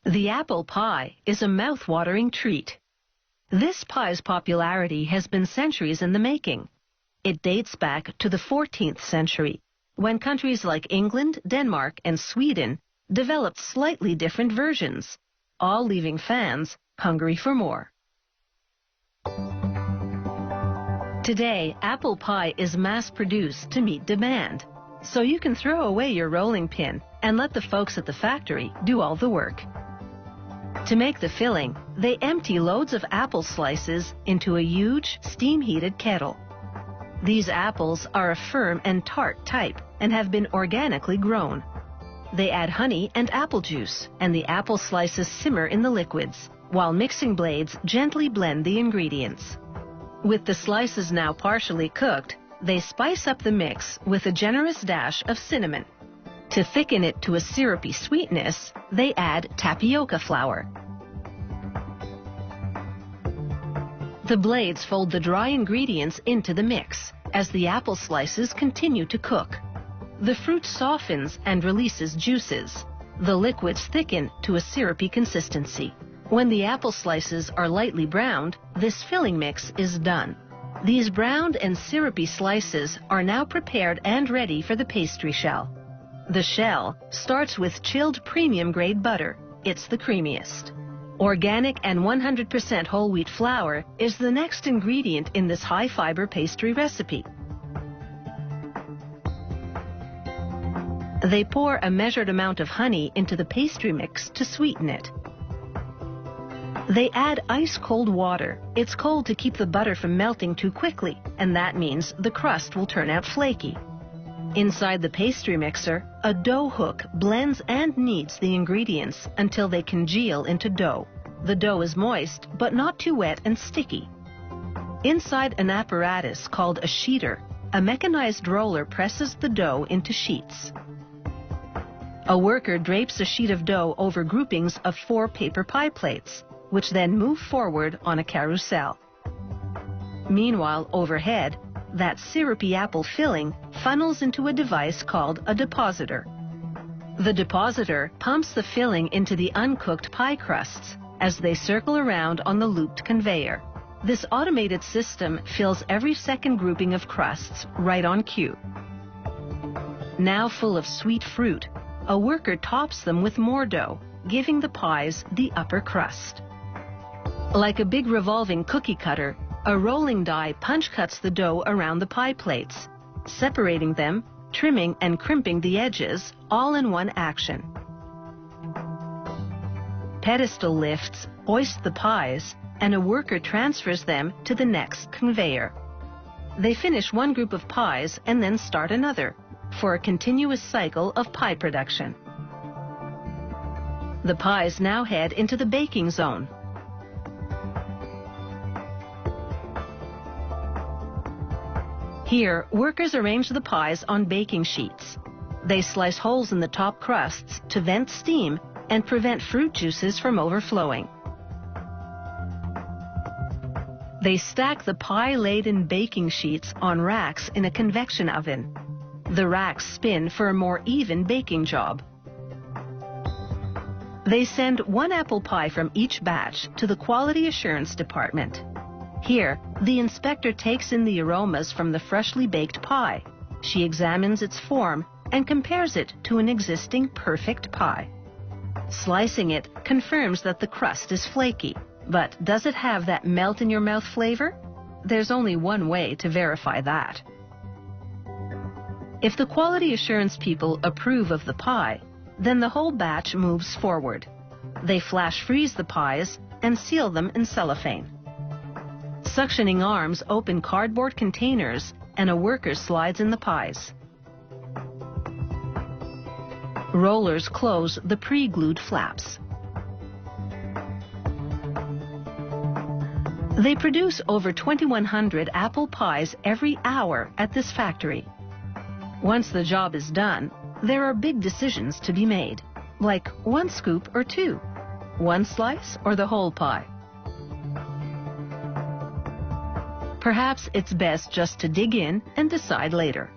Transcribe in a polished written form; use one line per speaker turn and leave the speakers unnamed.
The apple pie is a mouth-watering treat. This pie's popularity has been centuries in the making. It dates back to the 14th century, when countries like England, Denmark, and Sweden developed slightly different versions, all leaving fans hungry for more. Today, apple pie is mass-produced to meet demand, so you can throw away your rolling pin and let the folks at the factory do all the work. To make the filling, they empty loads of apple slices into a huge, steam-heated kettle. These apples are a firm and tart type and have been organically grown. They add honey and apple juice, and the apple slices simmer in the liquids, while mixing blades gently blend the ingredients. With the slices now partially cooked, they spice up the mix with a generous dash of cinnamon. To thicken it to a syrupy sweetness, they add tapioca flour. The blades fold the dry ingredients into the mix as the apple slices continue to cook. The fruit softens and releases juices. The liquids thicken to a syrupy consistency. When the apple slices are lightly browned, this filling mix is done. These browned and syrupy slices are now prepared and ready for the pastry shell. The shell starts with chilled premium-grade butter. It's the creamiest. Organic and 100% whole wheat flour is the next ingredient in this high-fiber pastry recipe. They pour a measured amount of honey into the pastry mix to sweeten it. They add ice-cold water. It's cold to keep the butter from melting too quickly, and that means the crust will turn out flaky. Inside the pastry mixer, a dough hook blends and kneads the ingredients until they congeal into dough. The dough is moist, but not too wet and sticky. Inside an apparatus called a sheeter, a mechanized roller presses the dough into sheets. A worker drapes a sheet of dough over groupings of 4 paper pie plates, which then move forward on a carousel. Meanwhile, overhead, that syrupy apple filling funnels into a device called a depositor. The depositor pumps the filling into the uncooked pie crusts as they circle around on the looped conveyor. This automated system fills every second grouping of crusts right on cue. Now full of sweet fruit, a worker tops them with more dough, giving the pies the upper crust. Like a big revolving cookie cutter, a rolling die punch cuts the dough around the pie plates, separating them, trimming and crimping the edges, all in one action. Pedestal lifts hoist the pies, and a worker transfers them to the next conveyor. They finish one group of pies and then start another, for a continuous cycle of pie production. The pies now head into the baking zone. Here, workers arrange the pies on baking sheets. They slice holes in the top crusts to vent steam and prevent fruit juices from overflowing. They stack the pie-laden baking sheets on racks in a convection oven. The racks spin for a more even baking job. They send 1 apple pie from each batch to the quality assurance department. Here, the inspector takes in the aromas from the freshly baked pie. She examines its form and compares it to an existing perfect pie. Slicing it confirms that the crust is flaky, but does it have that melt-in-your-mouth flavor? There's only one way to verify that. If the quality assurance people approve of the pie, then the whole batch moves forward. They flash freeze the pies and seal them in cellophane. Suctioning arms open cardboard containers and a worker slides in the pies. Rollers close the pre-glued flaps. They produce over 2,100 apple pies every hour at this factory. Once the job is done, there are big decisions to be made, like 1 scoop or 2, 1 slice or the whole pie. Perhaps it's best just to dig in and decide later.